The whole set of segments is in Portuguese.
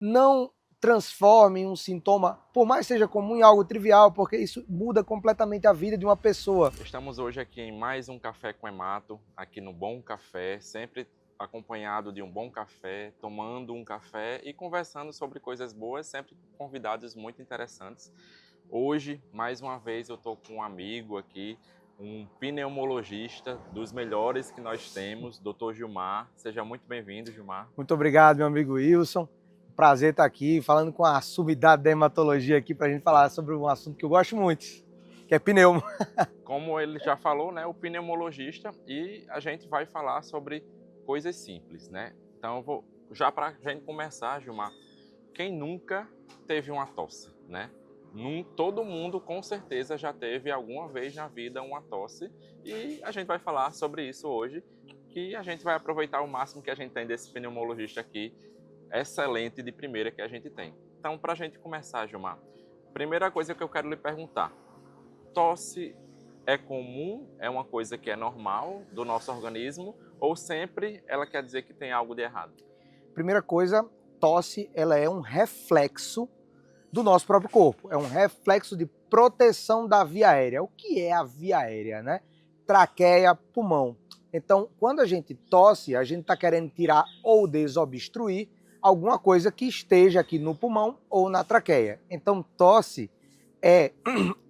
não transforme um sintoma, por mais seja comum, em algo trivial, porque isso muda completamente a vida de uma pessoa. Estamos hoje aqui em mais um Café com Hemato, aqui no Bom Café, sempre acompanhado de um bom café, tomando um café e conversando sobre coisas boas, sempre com convidados muito interessantes. Hoje, mais uma vez, eu estou com um amigo aqui, um pneumologista dos melhores que nós temos, Dr. Gilmar. Seja muito bem-vindo, Gilmar. Muito obrigado, meu amigo Wilson. Prazer estar aqui falando com a sumidade da hematologia aqui para a gente falar sobre um assunto que eu gosto muito, que é pneumo. Como ele já falou, né, o pneumologista, e a gente vai falar sobre coisas simples, né? Então, já para a gente começar, Gilmar, quem nunca teve uma tosse, né? Todo mundo com certeza já teve alguma vez na vida uma tosse, e a gente vai falar sobre isso hoje, que a gente vai aproveitar o máximo que a gente tem desse pneumologista aqui, excelente de primeira que a gente tem. Então, para a gente começar, Gilmar, primeira coisa que eu quero lhe perguntar, tosse é comum, é uma coisa que é normal do nosso organismo, ou sempre ela quer dizer que tem algo de errado? Primeira coisa, tosse ela é um reflexo do nosso próprio corpo, é um reflexo de proteção da via aérea. O que é a via aérea, né? Traqueia, pulmão. Então, quando a gente tosse, a gente está querendo tirar ou desobstruir alguma coisa que esteja aqui no pulmão ou na traqueia. Então, tosse é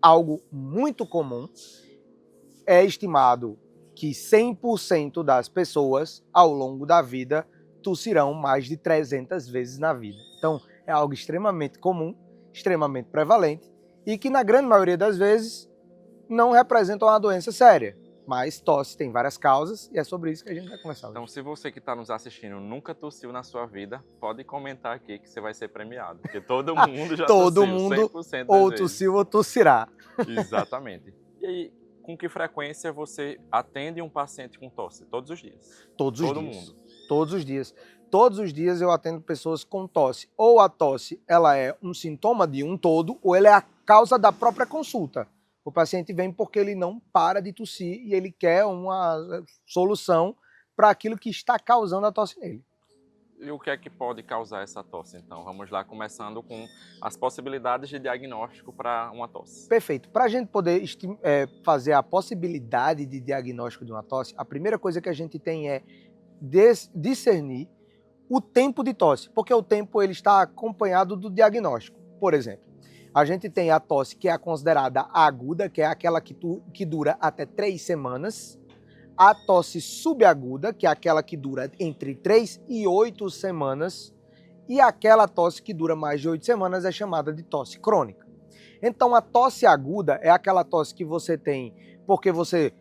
algo muito comum. É estimado que 100% das pessoas ao longo da vida tossirão mais de 300 vezes na vida. Então, é algo extremamente comum, extremamente prevalente e que na grande maioria das vezes não representa uma doença séria. Mas tosse tem várias causas e é sobre isso que a gente vai conversar hoje. Então, se você que está nos assistindo nunca tossiu na sua vida, pode comentar aqui que você vai ser premiado, porque todo mundo já Todo tossiu, mundo 100% das ou vezes. tossiu ou tossirá. Exatamente. E aí, com que frequência você atende um paciente com tosse? Todos os dias? Todos os Todo dias. mundo? Todos os dias. Todos os dias eu atendo pessoas com tosse. Ou a tosse ela é um sintoma de um todo, ou ela é a causa da própria consulta. O paciente vem porque ele não para de tossir e ele quer uma solução para aquilo que está causando a tosse nele. E o que é que pode causar essa tosse? Então, vamos lá, começando com as possibilidades de diagnóstico para uma tosse. Perfeito. Para a gente poder fazer a possibilidade de diagnóstico de uma tosse, a primeira coisa que a gente tem é discernir o tempo de tosse, porque o tempo ele está acompanhado do diagnóstico. Por exemplo, a gente tem a tosse que é considerada aguda, que é aquela que dura até 3 semanas, a tosse subaguda, que é aquela que dura entre 3 e 8 semanas, e aquela tosse que dura mais de 8 semanas é chamada de tosse crônica. Então, a tosse aguda é aquela tosse que você tem porque você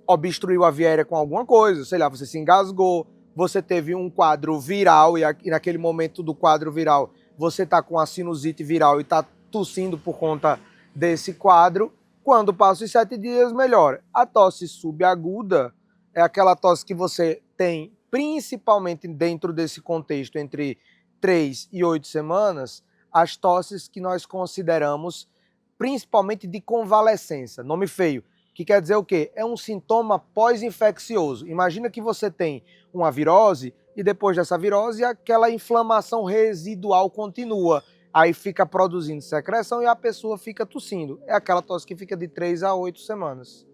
obstruiu a via aérea com alguma coisa, sei lá, você se engasgou, você teve um quadro viral e naquele momento do quadro viral você está com a sinusite viral e está tossindo por conta desse quadro. Quando passa os 7 dias, melhora. A tosse subaguda é aquela tosse que você tem principalmente dentro desse contexto entre 3 e 8 semanas, as tosses que nós consideramos principalmente de convalescença, nome feio, que quer dizer o quê? É um sintoma pós-infeccioso. Imagina que você tem uma virose e depois dessa virose aquela inflamação residual continua. Aí fica produzindo secreção e a pessoa fica tossindo. É aquela tosse que fica de 3 a 8 semanas.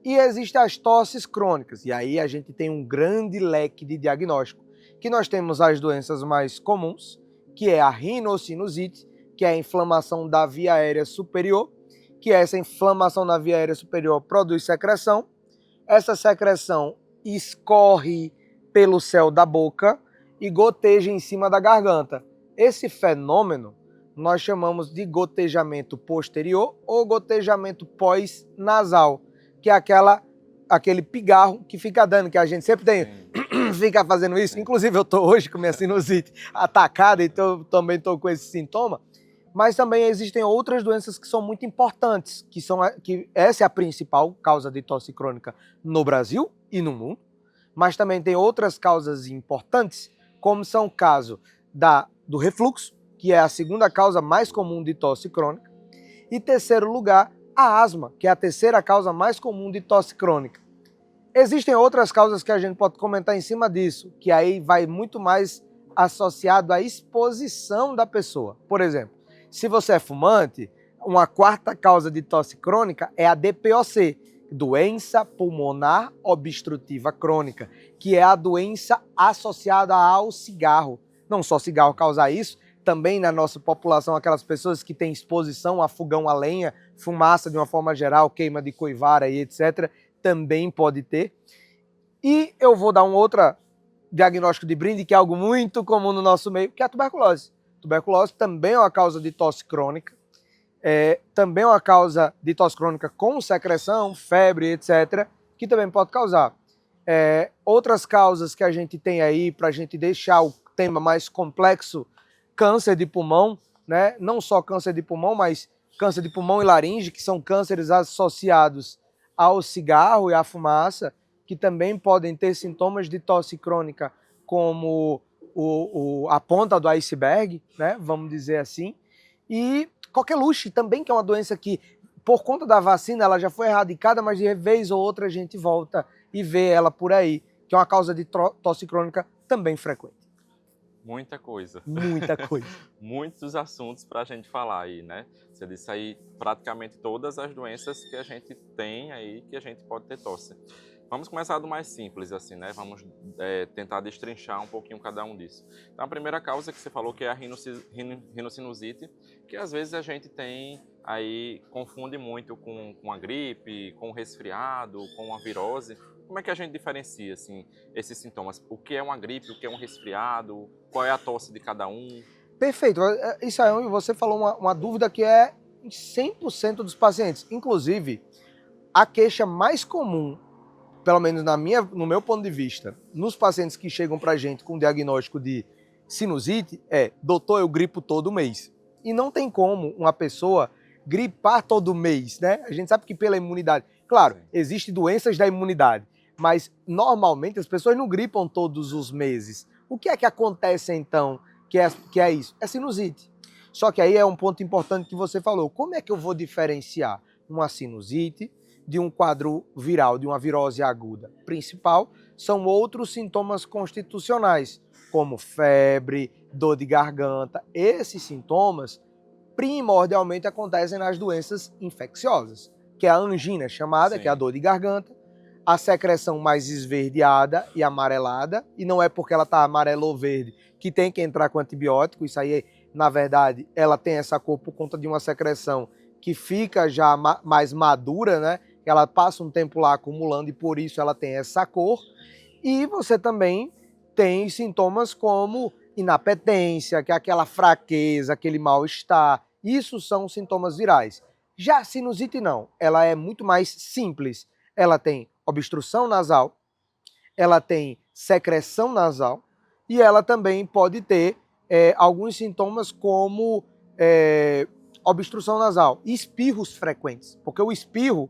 E existem as tosses crônicas, e aí a gente tem um grande leque de diagnóstico, que nós temos as doenças mais comuns, que é a rinocinusite, que é a inflamação da via aérea superior, que essa inflamação na via aérea superior produz secreção, essa secreção escorre pelo céu da boca e goteja em cima da garganta. Esse fenômeno nós chamamos de gotejamento posterior ou gotejamento pós-nasal, que é aquele pigarro que fica dando, que a gente sempre tem, fica fazendo isso. Inclusive eu estou hoje com minha sinusite atacada, então também estou com esse sintoma. Mas também existem outras doenças que são muito importantes, que essa é a principal causa de tosse crônica no Brasil e no mundo, mas também tem outras causas importantes, como são o caso do refluxo, que é a segunda causa mais comum de tosse crônica, e terceiro lugar, a asma, que é a terceira causa mais comum de tosse crônica. Existem outras causas que a gente pode comentar em cima disso, que aí vai muito mais associado à exposição da pessoa. Por exemplo, se você é fumante, uma quarta causa de tosse crônica é a DPOC, doença pulmonar obstrutiva crônica, que é a doença associada ao cigarro. Não só cigarro causar isso, também na nossa população, aquelas pessoas que têm exposição a fogão a lenha, fumaça de uma forma geral, queima de coivara e etc., também pode ter. E eu vou dar um outro diagnóstico de brinde, que é algo muito comum no nosso meio, que é a tuberculose. Tuberculose também é uma causa de tosse crônica, também é uma causa de tosse crônica com secreção, febre, etc., que também pode causar. Outras causas que a gente tem aí, para a gente deixar o tema mais complexo, câncer de pulmão, né? Não só câncer de pulmão, mas câncer de pulmão e laringe, que são cânceres associados ao cigarro e à fumaça, que também podem ter sintomas de tosse crônica, como a ponta do iceberg, né? Vamos dizer assim. E coqueluche também, que é uma doença que, por conta da vacina, ela já foi erradicada, mas de vez ou outra a gente volta e vê ela por aí, que é uma causa de tosse crônica também frequente. Muita coisa. Muita coisa. Muitos assuntos para a gente falar aí, né? Você disse aí praticamente todas as doenças que a gente tem aí, que a gente pode ter tosse. Vamos começar do mais simples, assim, né? Vamos tentar destrinchar um pouquinho cada um disso. Então, a primeira causa que você falou que é a rinocinusite, que às vezes a gente tem aí, confunde muito com a gripe, com o resfriado, com a virose. Como é que a gente diferencia, assim, esses sintomas? O que é uma gripe, o que é um resfriado, qual é a tosse de cada um? Perfeito. Isso aí, você falou uma dúvida que é em 100% dos pacientes. Inclusive, a queixa mais comum, pelo menos no meu ponto de vista, nos pacientes que chegam pra gente com diagnóstico de sinusite é: doutor, eu gripo todo mês. E não tem como uma pessoa gripar todo mês, né? A gente sabe que pela imunidade... Claro, existem doenças da imunidade, mas normalmente as pessoas não gripam todos os meses. O que acontece então que é isso? É sinusite. Só que aí é um ponto importante que você falou. Como é que eu vou diferenciar uma sinusite de um quadro viral, de uma virose aguda? Principal são outros sintomas constitucionais, como febre, dor de garganta. Esses sintomas primordialmente acontecem nas doenças infecciosas, que é a angina chamada, Sim. que é a dor de garganta, a secreção mais esverdeada e amarelada, e não é porque ela está amarela ou verde que tem que entrar com antibiótico, isso aí, na verdade, ela tem essa cor por conta de uma secreção que fica já mais madura, né? Ela passa um tempo lá acumulando e por isso ela tem essa cor. E você também tem sintomas como inapetência, que é aquela fraqueza, aquele mal-estar. Isso são sintomas virais. Já a sinusite não, ela é muito mais simples. Ela tem obstrução nasal, ela tem secreção nasal e ela também pode ter alguns sintomas como obstrução nasal, espirros frequentes, porque o espirro,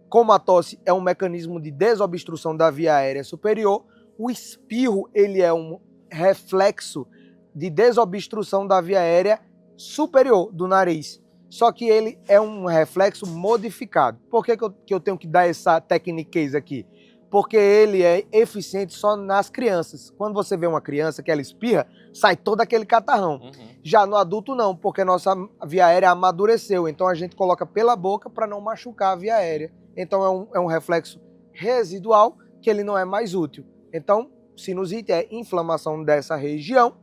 como a tosse é um mecanismo de desobstrução da via aérea superior, o espirro ele é um reflexo de desobstrução da via aérea superior do nariz. Só que ele é um reflexo modificado. Por que eu tenho que dar essa tecniquez aqui? Porque ele é eficiente só nas crianças. Quando você vê uma criança que ela espirra, sai todo aquele catarrão. Uhum. Já no adulto não, porque a nossa via aérea amadureceu. Então a gente coloca pela boca para não machucar a via aérea. Então é um reflexo residual que ele não é mais útil. Então, sinusite é inflamação dessa região,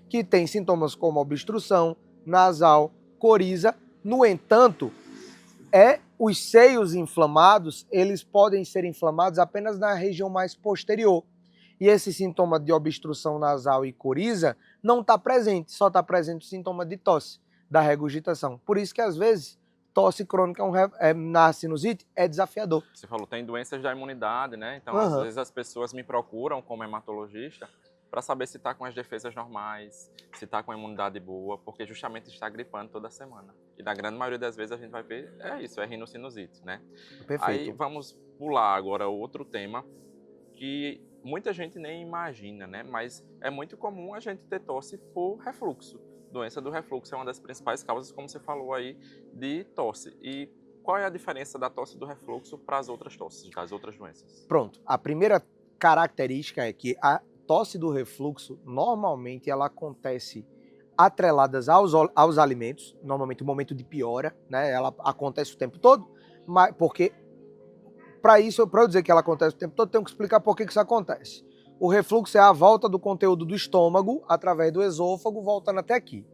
que tem sintomas como obstrução nasal, coriza. No entanto, os seios inflamados, eles podem ser inflamados apenas na região mais posterior. E esse sintoma de obstrução nasal e coriza não está presente, só está presente o sintoma de tosse, da regurgitação. Por isso que, às vezes, tosse crônica na sinusite é desafiador. Você falou, tem doenças da imunidade, né? Então, às vezes, as pessoas me procuram como hematologista para saber se está com as defesas normais, se está com a imunidade boa, porque justamente está gripando toda semana. E na grande maioria das vezes a gente vai ver, isso, é rinocinusite, né? Perfeito. Aí vamos pular agora outro tema que muita gente nem imagina, né? Mas é muito comum a gente ter tosse por refluxo. Doença do refluxo é uma das principais causas, como você falou aí, de tosse. E qual é a diferença da tosse do refluxo para as outras tosses, das outras doenças? Pronto. A primeira característica é que tosse do refluxo, normalmente ela acontece atreladas aos alimentos, normalmente o momento de piora, né? Ela acontece o tempo todo, mas porque para eu dizer que ela acontece o tempo todo, eu tenho que explicar por que isso acontece. O refluxo é a volta do conteúdo do estômago através do esôfago voltando até aqui.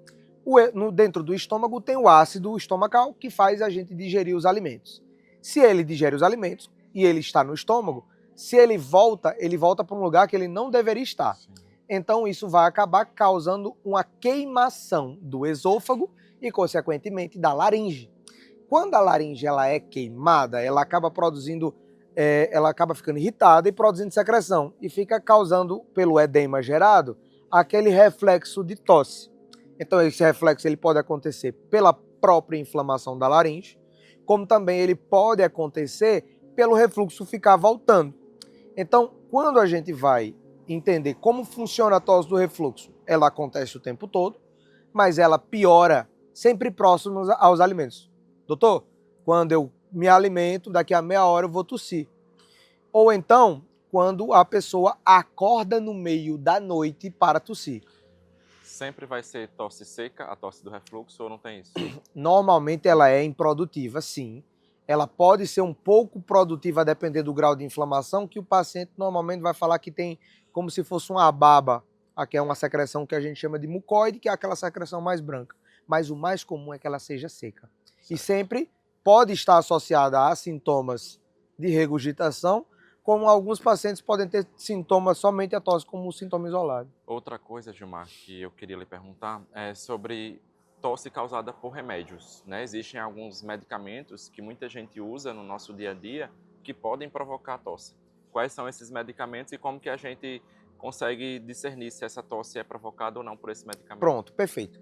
Dentro do estômago tem o ácido estomacal que faz a gente digerir os alimentos. Se ele digere os alimentos e ele está no estômago, se ele volta para um lugar que ele não deveria estar. Sim. Então isso vai acabar causando uma queimação do esôfago e, consequentemente, da laringe. Quando a laringe ela é queimada, ela acaba produzindo, ela acaba ficando irritada e produzindo secreção e fica causando, pelo edema gerado, aquele reflexo de tosse. Então esse reflexo ele pode acontecer pela própria inflamação da laringe, como também ele pode acontecer pelo refluxo ficar voltando. Então, quando a gente vai entender como funciona a tosse do refluxo, ela acontece o tempo todo, mas ela piora sempre próximo aos alimentos. Doutor, quando eu me alimento, daqui a meia hora eu vou tossir. Ou então, quando a pessoa acorda no meio da noite para tossir. Sempre vai ser tosse seca, a tosse do refluxo, ou não tem isso? Normalmente ela é improdutiva, sim. Ela pode ser um pouco produtiva a depender do grau de inflamação, que o paciente normalmente vai falar que tem como se fosse uma baba, que é uma secreção que a gente chama de mucoide, que é aquela secreção mais branca. Mas o mais comum é que ela seja seca. Certo. E sempre pode estar associada a sintomas de regurgitação, como alguns pacientes podem ter sintomas somente a tosse como um sintoma isolado. Outra coisa, Gilmar, que eu queria lhe perguntar é sobre tosse causada por remédios, né? Existem alguns medicamentos que muita gente usa no nosso dia a dia que podem provocar tosse. Quais são esses medicamentos e como que a gente consegue discernir se essa tosse é provocada ou não por esse medicamento? Pronto, perfeito.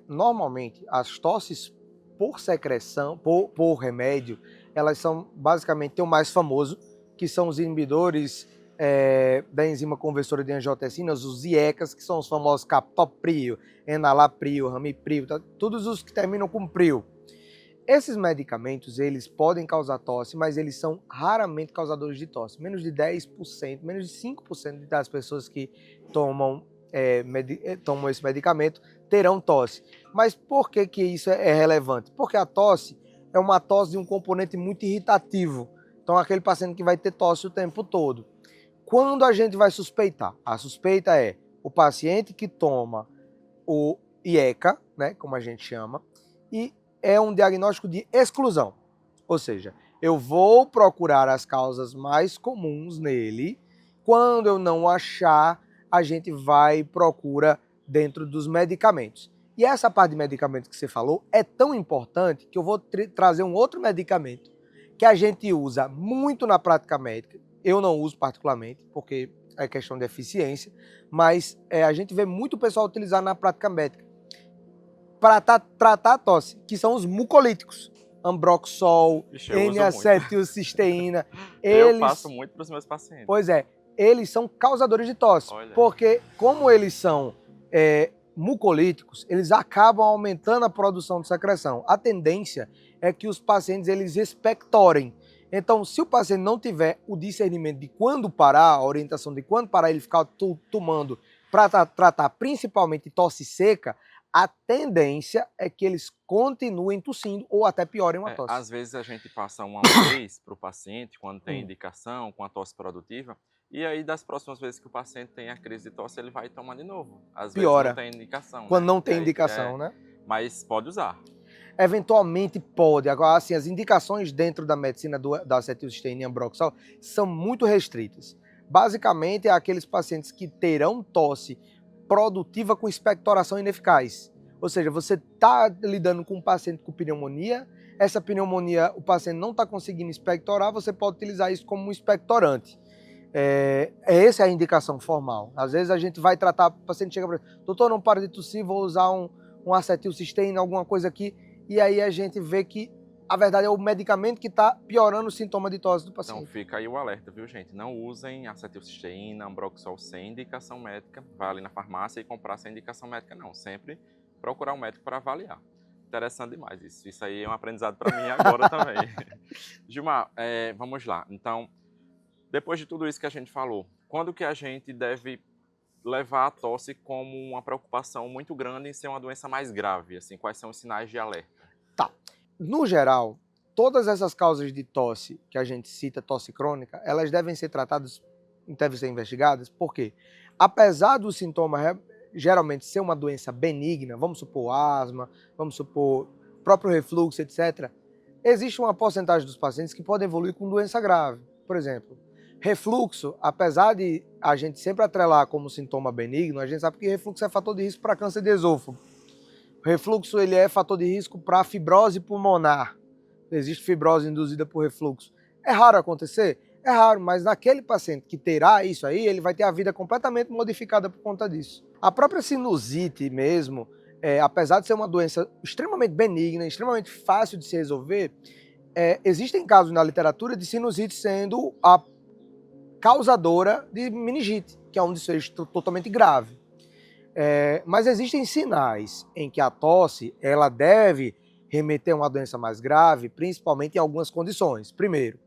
Normalmente, as tosses por secreção, por remédio, elas são basicamente, tem o mais famoso, que são os inibidores da enzima conversora de angiotensina, os IECAs, que são os famosos captopril, enalapril, ramipril, todos os que terminam com pril. Esses medicamentos, eles podem causar tosse, mas eles são raramente causadores de tosse. Menos de 10%, menos de 5% das pessoas que tomam esse medicamento terão tosse. Mas por que isso é relevante? Porque a tosse é uma tosse de um componente muito irritativo. Então, aquele paciente que vai ter tosse o tempo todo. Quando a gente vai suspeitar? A suspeita é o paciente que toma o IECA, né, como a gente chama, e é um diagnóstico de exclusão. Ou seja, eu vou procurar as causas mais comuns nele. Quando eu não achar, a gente vai e procura dentro dos medicamentos. E essa parte de medicamento que você falou é tão importante que eu vou trazer um outro medicamento que a gente usa muito na prática médica. Eu não uso particularmente, porque é questão de eficiência, mas a gente vê muito pessoal utilizar na prática médica para tratar a tosse, que são os mucolíticos. Ambroxol, N-acetilcisteína. Eu passo muito para os meus pacientes. Pois é, eles são causadores de tosse. Olha. Porque como eles são mucolíticos, eles acabam aumentando a produção de secreção. A tendência é que os pacientes eles expectorem. Então, se o paciente não tiver o discernimento de quando parar, a orientação de quando parar, ele ficar tomando para tratar principalmente tosse seca, a tendência é que eles continuem tossindo ou até piorem uma tosse. Às vezes a gente passa uma vez para o paciente, quando tem indicação, com a tosse produtiva, e aí das próximas vezes que o paciente tem a crise de tosse, ele vai tomar de novo. Às Piora. vezes não tem indicação. Quando não tem indicação, né? Mas pode usar. Eventualmente pode. Agora, assim, as indicações dentro da medicina da acetilcisteína e ambroxol são muito restritas. Basicamente, é aqueles pacientes que terão tosse produtiva com expectoração ineficaz. Ou seja, você está lidando com um paciente com pneumonia, essa pneumonia o paciente não está conseguindo expectorar, você pode utilizar isso como um expectorante. Essa é a indicação formal. Às vezes a gente vai tratar, o paciente chega para doutor, não para de tossir, vou usar um acetilcisteína, alguma coisa aqui, e aí a gente vê que a verdade é o medicamento que está piorando o sintoma de tosse do paciente. Então fica aí o alerta, viu, gente? Não usem acetilcisteína, ambroxol sem indicação médica. Vai ali na farmácia e comprar sem indicação médica, não. Sempre procurar um médico para avaliar. Interessante demais isso. Isso aí é um aprendizado para mim agora também. Gilmar, vamos lá. Então, depois de tudo isso que a gente falou, quando que a gente deve levar a tosse como uma preocupação muito grande em ser uma doença mais grave? Assim, quais são os sinais de alerta? Tá. No geral, todas essas causas de tosse que a gente cita, tosse crônica, elas devem ser tratadas, devem ser investigadas, porque apesar do sintoma geralmente ser uma doença benigna, vamos supor asma, vamos supor próprio refluxo, etc., existe uma porcentagem dos pacientes que podem evoluir com doença grave. Por exemplo, refluxo, apesar de a gente sempre atrelar como sintoma benigno, a gente sabe que refluxo é fator de risco para câncer de esôfago. O refluxo ele é fator de risco para fibrose pulmonar. Existe fibrose induzida por refluxo. É raro acontecer? É raro, mas naquele paciente que terá isso aí, ele vai ter a vida completamente modificada por conta disso. A própria sinusite mesmo, apesar de ser uma doença extremamente benigna, extremamente fácil de se resolver, existem casos na literatura de sinusite sendo a causadora de meningite, que é um desfecho totalmente grave. Mas existem sinais em que a tosse ela deve remeter a uma doença mais grave, principalmente em algumas condições. Primeiro,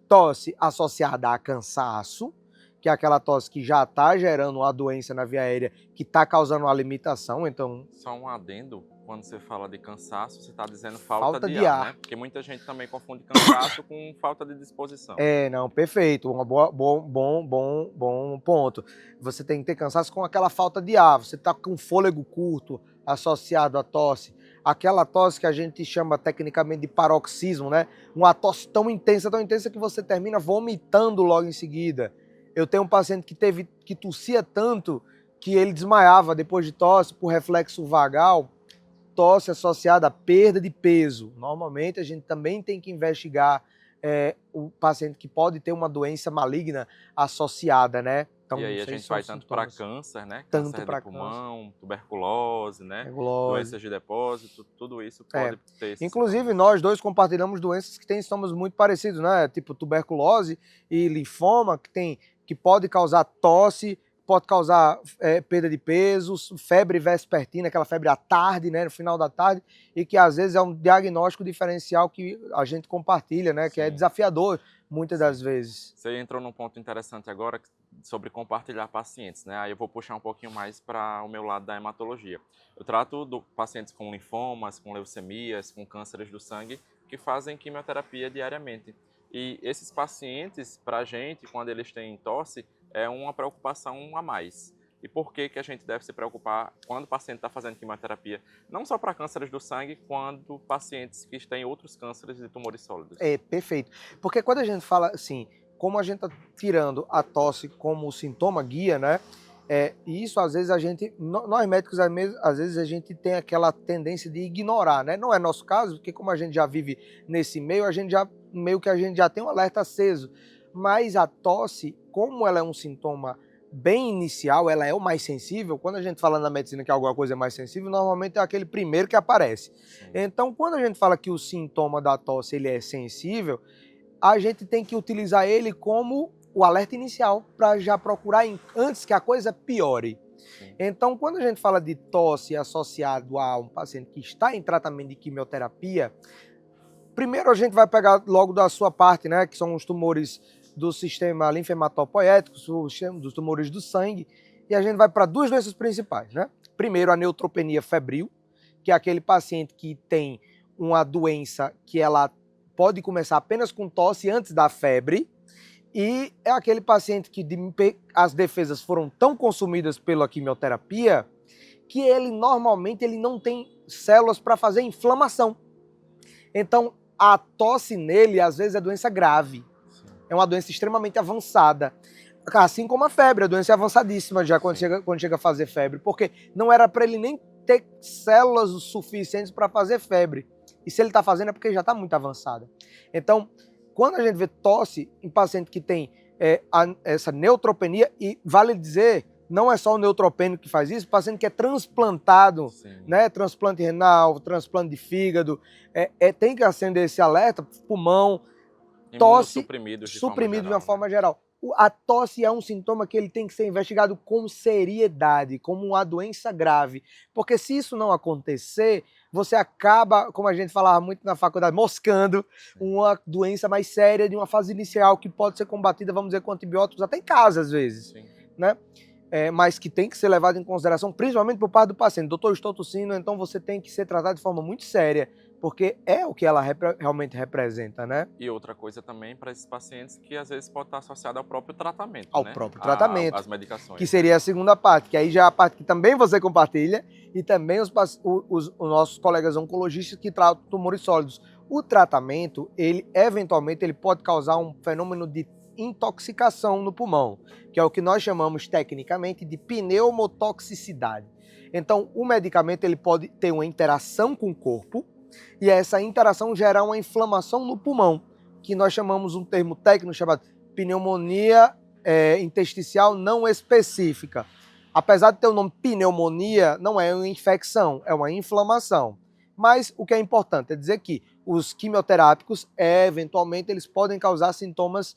tosse associada a cansaço, que é aquela tosse que já está gerando uma doença na via aérea que está causando uma limitação. Então, só um adendo, quando você fala de cansaço, você está dizendo falta de ar, né? Porque muita gente também confunde cansaço com falta de disposição. Não, perfeito, bom ponto. Você tem que ter cansaço com aquela falta de ar, você está com fôlego curto associado à tosse, aquela tosse que a gente chama tecnicamente de paroxismo, né? Uma tosse tão intensa que você termina vomitando logo em seguida. Eu tenho um paciente que tossia tanto que ele desmaiava depois de tosse por reflexo vagal, tosse associada à perda de peso. Normalmente a gente também tem que investigar o paciente que pode ter uma doença maligna associada, né? Então, e aí a gente vai tanto para câncer, né? Câncer de pulmão, tuberculose, né? Doenças de depósito, tudo isso pode ter. Inclusive, nós dois compartilhamos doenças que têm sintomas muito parecidos, né? Tipo tuberculose e linfoma, que pode causar tosse, pode causar perda de peso, febre vespertina, aquela febre à tarde, né, no final da tarde, e que às vezes é um diagnóstico diferencial que a gente compartilha, né, que é desafiador muitas das vezes. Você entrou num ponto interessante agora sobre compartilhar pacientes, né? Aí eu vou puxar um pouquinho mais para o meu lado da hematologia. Eu trato pacientes com linfomas, com leucemias, com cânceres do sangue, que fazem quimioterapia diariamente. E esses pacientes, para a gente, quando eles têm tosse, é uma preocupação a mais. E por que a gente deve se preocupar quando o paciente está fazendo quimioterapia? Não só para cânceres do sangue, quanto pacientes que têm outros cânceres e tumores sólidos. Perfeito. Porque quando a gente fala assim, como a gente está tirando a tosse como sintoma guia, né? E isso às vezes nós médicos às vezes a gente tem aquela tendência de ignorar, né? Não é nosso caso, porque como a gente já vive nesse meio, a gente já tem um alerta aceso. Mas a tosse, como ela é um sintoma bem inicial, ela é o mais sensível. Quando a gente fala na medicina que alguma coisa é mais sensível, normalmente é aquele primeiro que aparece. Então, quando a gente fala que o sintoma da tosse ele é sensível, a gente tem que utilizar ele como o alerta inicial para já procurar antes que a coisa piore. Então, quando a gente fala de tosse associado a um paciente que está em tratamento de quimioterapia, primeiro a gente vai pegar logo da sua parte, né, que são os tumores do sistema linfomatopoético, dos tumores do sangue, e a gente vai para duas doenças principais, né? Primeiro, a neutropenia febril, que é aquele paciente que tem uma doença que ela pode começar apenas com tosse antes da febre, e é aquele paciente que as defesas foram tão consumidas pela quimioterapia que ele normalmente não tem células para fazer inflamação. Então, a tosse nele, às vezes, é doença grave. É uma doença extremamente avançada. Assim como a febre, a doença é avançadíssima já quando chega a fazer febre, porque não era para ele nem ter células o suficientes para fazer febre. E se ele está fazendo é porque já está muito avançada. Então, quando a gente vê tosse em paciente que tem essa neutropenia, e vale dizer, não é só o neutropênico que faz isso, o paciente que é transplantado, né, transplante renal, transplante de fígado, tem que acender esse alerta, pulmão, tosse suprimido de uma forma geral. A tosse é um sintoma que ele tem que ser investigado com seriedade, como uma doença grave. Porque se isso não acontecer, você acaba, como a gente falava muito na faculdade, moscando uma doença mais séria de uma fase inicial que pode ser combatida, vamos dizer, com antibióticos até em casa às vezes. Né? mas que tem que ser levado em consideração, principalmente por parte do paciente. Doutor, estou tossindo, então você tem que ser tratado de forma muito séria, porque é o que ela realmente representa, né? E outra coisa também para esses pacientes que às vezes pode estar associada ao próprio tratamento, Ao né? próprio tratamento, As medicações. que seria a segunda parte, que aí já é a parte que também você compartilha, e também os nossos colegas oncologistas que tratam tumores sólidos. O tratamento, ele eventualmente ele pode causar um fenômeno de intoxicação no pulmão, que é o que nós chamamos tecnicamente de pneumotoxicidade. Então, o medicamento ele pode ter uma interação com o corpo, e essa interação gera uma inflamação no pulmão, que nós chamamos um termo técnico chamado pneumonia intersticial não específica. Apesar de ter o nome pneumonia, não é uma infecção, é uma inflamação. Mas o que é importante é dizer que os quimioterápicos, eventualmente, eles podem causar sintomas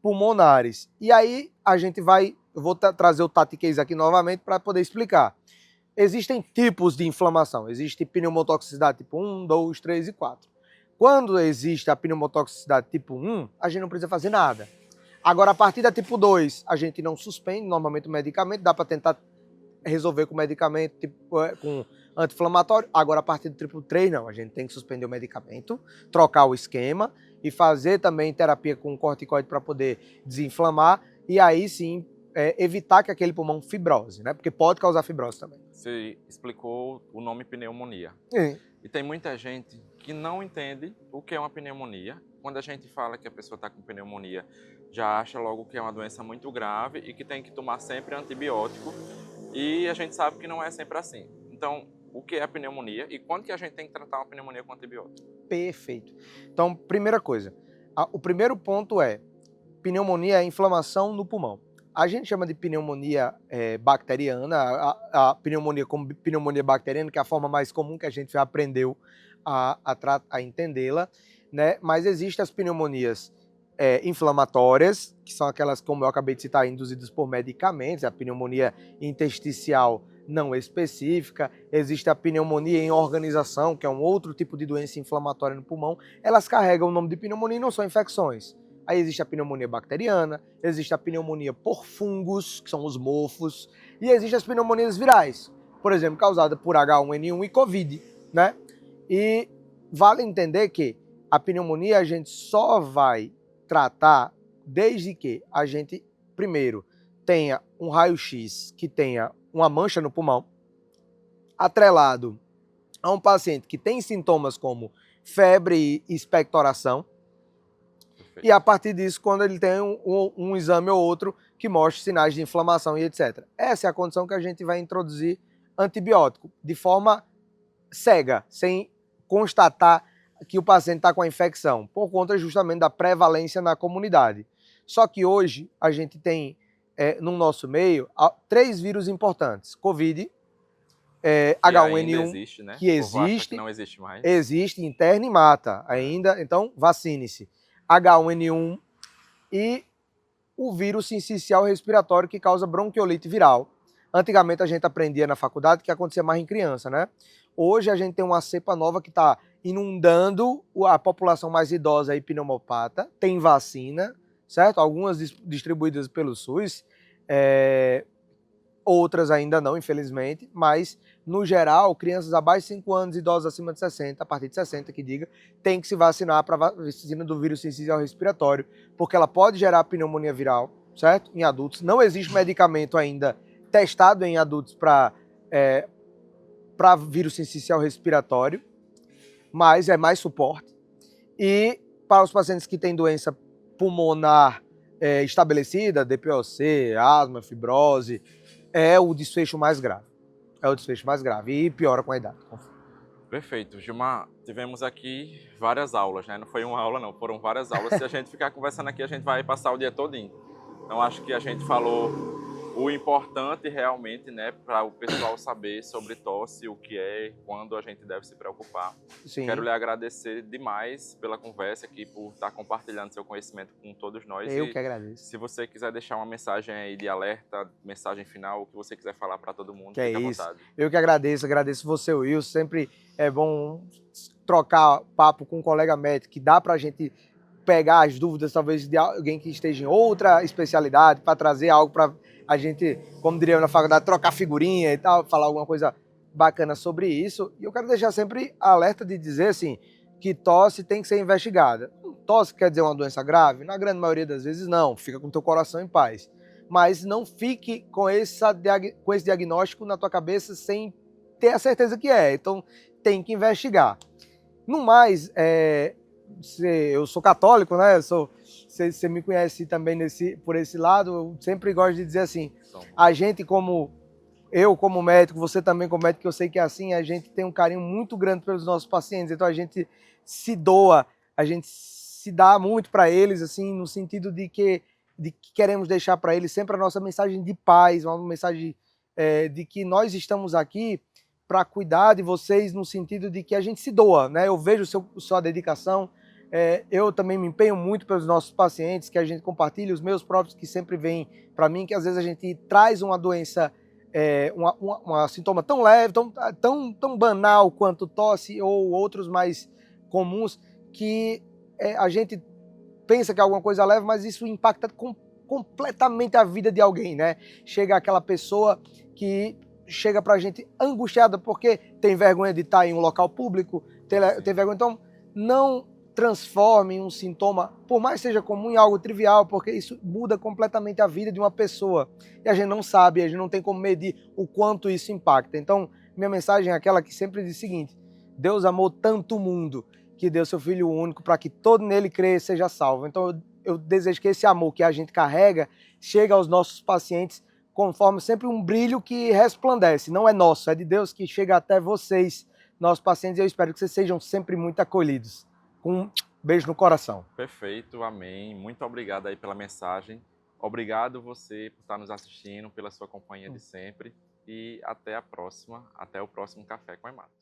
pulmonares. E aí a gente vai, eu vou trazer o Tati Case aqui novamente para poder explicar. Existem tipos de inflamação. Existe pneumotoxicidade tipo 1, 2, 3 e 4. Quando existe a pneumotoxicidade tipo 1, a gente não precisa fazer nada. Agora, a partir da tipo 2, a gente não suspende normalmente o medicamento, dá para tentar resolver com medicamento, com anti-inflamatório. Agora, a partir do tipo 3, não, a gente tem que suspender o medicamento, trocar o esquema e fazer também terapia com corticoide para poder desinflamar e aí sim evitar que aquele pulmão fibrose, né? Porque pode causar fibrose também. Você explicou o nome pneumonia. E tem muita gente que não entende o que é uma pneumonia. Quando a gente fala que a pessoa está com pneumonia, já acha logo que é uma doença muito grave e que tem que tomar sempre antibiótico. E a gente sabe que não é sempre assim. Então, o que é a pneumonia e quando que a gente tem que tratar uma pneumonia com antibiótico? Perfeito. Então, primeira coisa, o primeiro ponto é pneumonia é inflamação no pulmão. A gente chama de pneumonia bacteriana, a pneumonia como pneumonia bacteriana, que é a forma mais comum que a gente já aprendeu a entendê-la, né? Mas existem as pneumonias inflamatórias, que são aquelas, como eu acabei de citar, induzidas por medicamentos, a pneumonia intersticial não específica, existe a pneumonia em organização, que é um outro tipo de doença inflamatória no pulmão, elas carregam o nome de pneumonia e não são infecções. Aí existe a pneumonia bacteriana, existe a pneumonia por fungos, que são os mofos, e existem as pneumonias virais, por exemplo, causada por H1N1 e Covid, né? E vale entender que a pneumonia a gente só vai tratar desde que a gente, primeiro, tenha um raio-x que tenha uma mancha no pulmão, atrelado a um paciente que tem sintomas como febre e expectoração, e a partir disso, quando ele tem um exame ou outro que mostre sinais de inflamação e etc. Essa é a condição que a gente vai introduzir antibiótico, de forma cega, sem constatar que o paciente está com a infecção, por conta justamente da prevalência na comunidade. Só que hoje a gente tem, no nosso meio, 3 vírus importantes. Covid, H1N1, existe, né? que existe, que não existe mais. Existe, interna e mata ainda, então vacine-se. H1N1 e o vírus sincicial respiratório que causa bronquiolite viral. Antigamente a gente aprendia na faculdade que acontecia mais em criança, né? Hoje a gente tem uma cepa nova que está inundando a população mais idosa e pneumopata, tem vacina, certo? Algumas distribuídas pelo SUS, outras ainda não, infelizmente, mas, no geral, crianças abaixo de 5 anos, idosos acima de 60, a partir de 60, que diga, tem que se vacinar para a vacina do vírus sincicial respiratório, porque ela pode gerar pneumonia viral, certo? Em adultos. Não existe medicamento ainda testado em adultos para vírus sincicial respiratório, mas é mais suporte. E para os pacientes que têm doença pulmonar estabelecida, DPOC, asma, fibrose, é o desfecho mais grave. É o desfecho mais grave e piora com a idade. Perfeito. Gilmar, tivemos aqui várias aulas, né? Não foi uma aula não, foram várias aulas. Se a gente ficar conversando aqui, a gente vai passar o dia todinho. Então acho que a gente falou o importante realmente, né, para o pessoal saber sobre tosse, o que é, quando a gente deve se preocupar. Sim. Quero lhe agradecer demais pela conversa aqui, por estar compartilhando seu conhecimento com todos nós. Eu que agradeço. Se você quiser deixar uma mensagem aí de alerta, mensagem final, o que você quiser falar para todo mundo, que fique é à isso. vontade. Eu que agradeço você, Wilson. Sempre é bom trocar papo com um colega médico, que dá para a gente pegar as dúvidas, talvez, de alguém que esteja em outra especialidade, para trazer algo para a gente, como diria na faculdade, trocar figurinha e tal, falar alguma coisa bacana sobre isso. E eu quero deixar sempre alerta de dizer assim, que tosse tem que ser investigada. Tosse quer dizer uma doença grave? Na grande maioria das vezes não, fica com o teu coração em paz. Mas não fique com esse diagnóstico na tua cabeça sem ter a certeza que é. Então tem que investigar. No mais, eu sou católico, né? Você me conhece também por esse lado, eu sempre gosto de dizer assim, a gente como médico, você também como médico, que eu sei que é assim, a gente tem um carinho muito grande pelos nossos pacientes, então a gente se doa, a gente se dá muito para eles, assim, no sentido de que queremos deixar para eles sempre a nossa mensagem de paz, uma mensagem de que nós estamos aqui para cuidar de vocês no sentido de que a gente se doa, né? Eu vejo sua dedicação, eu também me empenho muito pelos nossos pacientes, que a gente compartilha, os meus próprios que sempre vêm para mim, que às vezes a gente traz uma doença, uma sintoma tão leve, tão banal quanto tosse ou outros mais comuns, que a gente pensa que é alguma coisa leve, mas isso impacta completamente a vida de alguém, né? Chega aquela pessoa que chega pra gente angustiada porque tem vergonha de estar em um local público, tem vergonha. Então, não transforme um sintoma, por mais que seja comum, em algo trivial, porque isso muda completamente a vida de uma pessoa. E a gente não sabe, a gente não tem como medir o quanto isso impacta. Então, minha mensagem é aquela que sempre diz o seguinte: Deus amou tanto o mundo que deu seu Filho único para que todo nele crê e seja salvo. Então, eu desejo que esse amor que a gente carrega chegue aos nossos pacientes conforme sempre um brilho que resplandece. Não é nosso, é de Deus que chega até vocês, nossos pacientes, e eu espero que vocês sejam sempre muito acolhidos. Um beijo no coração. Perfeito, amém. Muito obrigado aí pela mensagem. Obrigado você por estar nos assistindo, pela sua companhia de sempre. E até a próxima, até o próximo Café com Hemato.